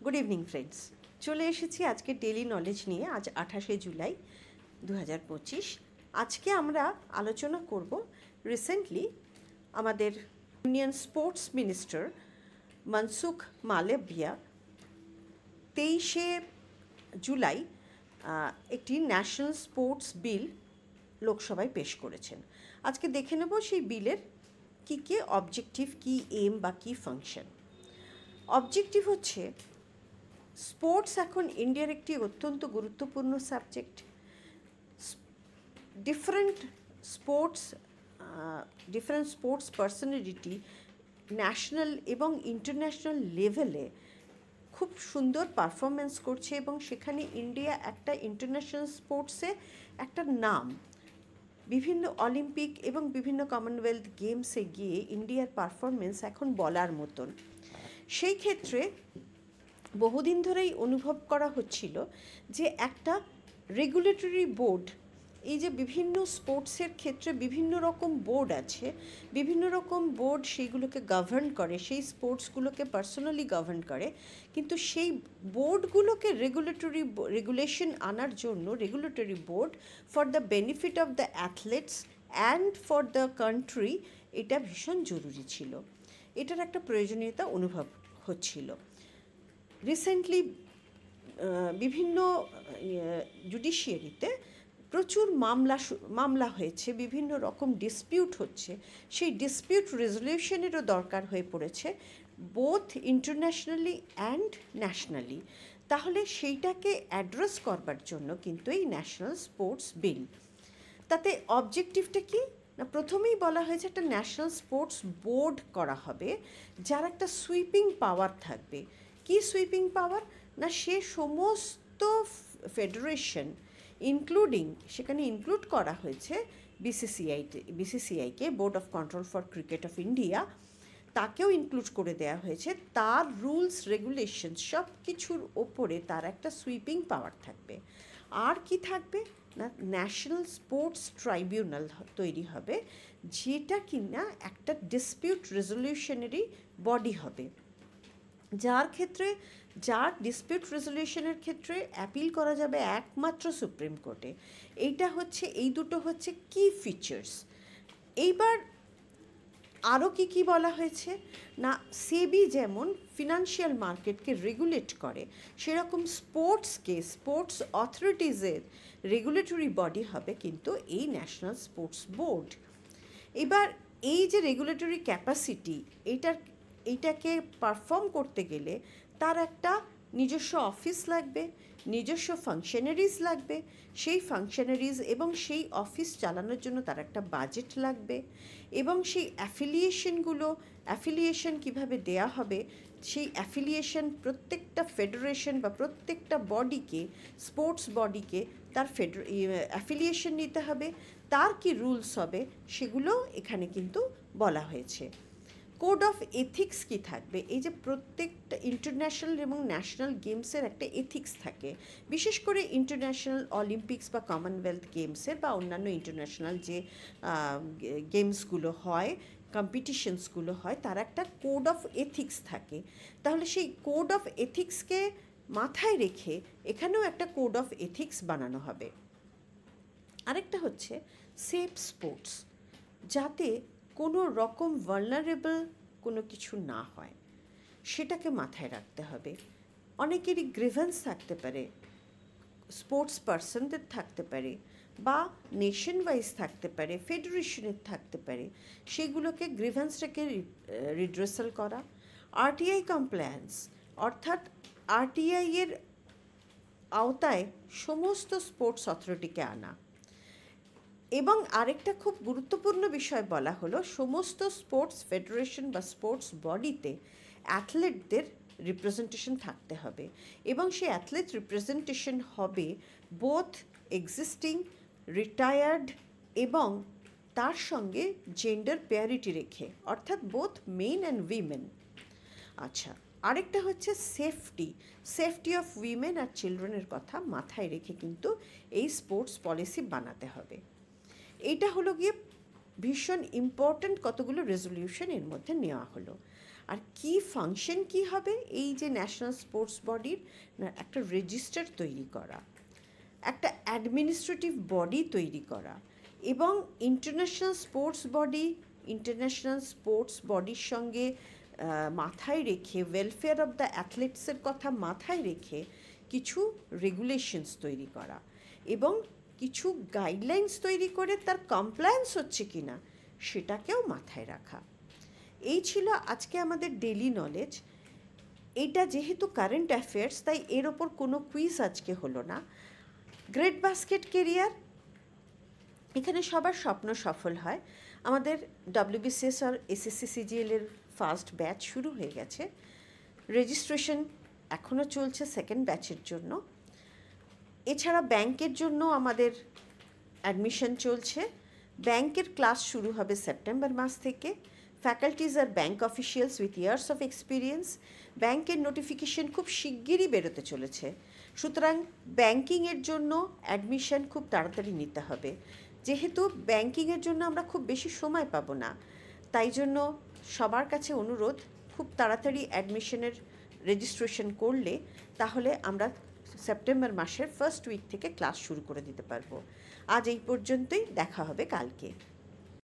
Good evening friends, চলে এসেছি আজকে ডেলি নলেজ নিয়ে। আজ 28শে জুলাই 2025। আজকে আমরা আলোচনা করব রিসেন্টলি আমাদের union sports minister Mansukh Malviya 23শে জুলাই একটি ন্যাশনাল স্পোর্টস বিল লোকসভায় পেশ করেছেন। আজকে দেখে নেব সেই বিলের কী অবজেক্টিভ, কী এম বা কী ফাংশন। অবজেক্টিভ হচ্ছে, স্পোর্টস এখন ইন্ডিয়ার একটি অত্যন্ত গুরুত্বপূর্ণ subject. Different sports personality national এবং ইন্টারন্যাশনাল লেভেলে খুব সুন্দর পারফরমেন্স করছে এবং সেখানে ইন্ডিয়া একটা ইন্টারন্যাশনাল স্পোর্টসে একটা নাম। বিভিন্ন অলিম্পিক এবং বিভিন্ন কমনওয়েলথ গেমসে গিয়ে ইন্ডিয়ার পারফরমেন্স এখন বলার মতন। সেই ক্ষেত্রে বহুদিন ধরেই অনুভব করা হচ্ছিল যে একটা রেগুলেটরি বোর্ড, এই যে বিভিন্ন স্পোর্টসের ক্ষেত্রে বিভিন্ন রকম বোর্ড আছে, বিভিন্ন রকম বোর্ড সেইগুলোকে গভর্ন করে, সেই স্পোর্টসগুলোকে পার্সোনালি গভর্ন করে, কিন্তু সেই বোর্ডগুলোকে রেগুলেশন আনার জন্য regulatory board for the benefit of the athlete's and for the country, এটা ভীষণ জরুরি ছিল। এটার একটা প্রয়োজনীয়তা অনুভব হচ্ছিল। রিসেন্টলি বিভিন্ন জুডিশিয়ারিতে প্রচুর মামলা হয়েছে, বিভিন্ন রকম ডিসপিউট হচ্ছে। সেই ডিসপিউট রেজলিউশনেরও দরকার হয়ে পড়েছে, বোথ ইন্টারন্যাশনালি অ্যান্ড ন্যাশনালি। তাহলে সেইটাকে অ্যাড্রেস করবার জন্য কিন্তু এই ন্যাশনাল স্পোর্টস বিল। তাতে অবজেক্টিভটা কি না, প্রথমেই বলা হয়েছে একটা ন্যাশনাল স্পোর্টস বোর্ড করা হবে, যার একটা সুইপিং পাওয়ার থাকবে। কি সুইপিং পাওয়ার না, সে সমস্ত ফেডারেশন ইনক্লুডিং, সেখানে ইনক্লুড করা হয়েছে বিসিসিআইকে, board of control for cricket of India, তাকেও ইনক্লুড করে দেওয়া হয়েছে। তার রুলস রেগুলেশন সব কিছুর ওপরে তার একটা সুইপিং পাওয়ার থাকবে। আর কি থাকবে না, ন্যাশনাল স্পোর্টস ট্রাইব্যুনাল তৈরি হবে, যেটা কিনা একটা ডিসপিউট রেজলিউশনারি বডি হবে, যার ডিসপিউট রেজলিউশনের ক্ষেত্রে অ্যাপিল করা যাবে একমাত্র সুপ্রিম কোর্টে। এই দুটো হচ্ছে কি ফিচার্স। এইবার আরও কি বলা হয়েছে না, সেবি যেমন ফিনান্সিয়াল মার্কেটকে রেগুলেট করে, সেরকম স্পোর্টস অথরিটিজের রেগুলেটরি বডি হবে কিন্তু এই ন্যাশনাল স্পোর্টস বোর্ড। এবার এই যে রেগুলেটরি ক্যাপাসিটি, এইটাকে পারফর্ম করতে গেলে তার একটা নিজস্ব অফিস লাগবে, নিজস্ব ফাংশনারিজ লাগবে, সেই ফাংশনারিজ এবং সেই অফিস চালানোর জন্য তার একটা বাজেট লাগবে, এবং সেই অ্যাফিলিয়েশন কিভাবে দেয়া হবে, সেই অ্যাফিলিয়েশন প্রত্যেকটা ফেডারেশন বা প্রত্যেকটা বডিকে, স্পোর্টস বডিকে তার অ্যাফিলিয়েশন নিতে হবে, তার কি রুলস হবে সেগুলো এখানে কিন্তু বলা হয়েছে। কোড অফ এথিক্স কি থাকবে, এই যে প্রত্যেকটা ইন্টারন্যাশনাল এবং ন্যাশনাল গেমসের একটা এথিক্স থাকে, বিশেষ করে ইন্টারন্যাশনাল অলিম্পিক্স বা কমনওয়েলথ গেমসের বা অন্যান্য ইন্টারন্যাশনাল যে গেমসগুলো হয়, কম্পিটিশনসগুলো হয়, তার একটা কোড অফ এথিক্স থাকে। তাহলে সেই কোড অফ এথিক্সকে মাথায় রেখে এখানেও একটা কোড অফ এথিক্স বানানো হবে। আরেকটা হচ্ছে সেফ স্পোর্টস, যাতে কোনো রকম ভালনারেবল কোনো কিছু না হয়, সেটাকে মাথায় রাখতে হবে। অনেকেরই গ্রিভেন্স থাকতে পারে, স্পোর্টস পার্সনদের থাকতে পারে, বা নেশন ওয়াইজ থাকতে পারে, ফেডারেশনের থাকতে পারে, সেগুলোকে গ্রিভেন্সটাকে রিড্রেসাল করা। আরটিআই কমপ্লায়েন্স, অর্থাৎ আরটিআইয়ের আওতায় সমস্ত স্পোর্টস অথরিটিকে আনা। এবং আরেকটা খুব গুরুত্বপূর্ণ বিষয় বলা হলো, সমস্ত স্পোর্টস ফেডারেশন বা স্পোর্টস বডিতে অ্যাথলেটদের রিপ্রেজেন্টেশন থাকতে হবে, এবং সেই অ্যাথলেট রিপ্রেজেন্টেশন হবে বোথ এক্সিস্টিং, রিটায়ার্ড এবং তার সঙ্গে জেন্ডার পেয়ারিটি রেখে, অর্থাৎ বোথ মেন অ্যান্ড উইমেন। আচ্ছা, আরেকটা হচ্ছে সেফটি অফ উইমেন আর চিলড্রেনের কথা মাথায় রেখে কিন্তু এই স্পোর্টস পলিসি বানাতে হবে। এইটা হলো গিয়ে ভীষণ ইম্পর্ট্যান্ট কতগুলো রেজলিউশন এর মধ্যে নেওয়া হলো। আর কি ফাংশন কি হবে, এই যে ন্যাশনাল স্পোর্টস বডির একটা রেজিস্টার তৈরি করা, একটা অ্যাডমিনিস্ট্রেটিভ বডি তৈরি করা, এবং ইন্টারন্যাশনাল স্পোর্টস বডির সঙ্গে মাথায় রেখে ওয়েলফেয়ার অফ দ্য অ্যাথলেটসের কথা মাথায় রেখে কিছু রেগুলেশনস তৈরি করা এবং কিছু গাইডলাইন্স তৈরি করে তার কমপ্লায়েন্স হচ্ছে কি না সেটাকেও মাথায় রাখা। এই ছিল আজকে আমাদের ডেইলি নলেজ। এটা যেহেতু কারেন্ট অ্যাফেয়ার্স তাই এর ওপর কোনো কুইজ আজকে হলো না। গ্রেট বাস্কেট কেরিয়ার, এখানে সবার স্বপ্ন সফল হয়। আমাদের WBCS আর SSC CGL এর ফার্স্ট ব্যাচ শুরু হয়ে গেছে, রেজিস্ট্রেশন এখনও চলছে সেকেন্ড ব্যাচের জন্য। এছাড়া ব্যাংকের জন্য আমাদের অ্যাডমিশন চলছে, ব্যাংকের ক্লাস শুরু হবে সেপ্টেম্বর মাস থেকে। ফ্যাকাল্টিজ আর bank officials with years of experience. ব্যাংকের নোটিফিকেশন খুব শিগগিরই বেরোতে চলেছে, সুতরাং ব্যাংকিংয়ের জন্য অ্যাডমিশন খুব তাড়াতাড়ি নিতে হবে। যেহেতু ব্যাংকিংয়ের জন্য আমরা খুব বেশি সময় পাবো না, তাই জন্য সবার কাছে অনুরোধ, খুব তাড়াতাড়ি অ্যাডমিশনের রেজিস্ট্রেশন করলে তাহলে আমরা সেপ্টেম্বর মাসের ফার্স্ট উইক থেকে ক্লাস শুরু করে দিতে পারবো। আজ এই পর্যন্তই, দেখা হবে কালকে।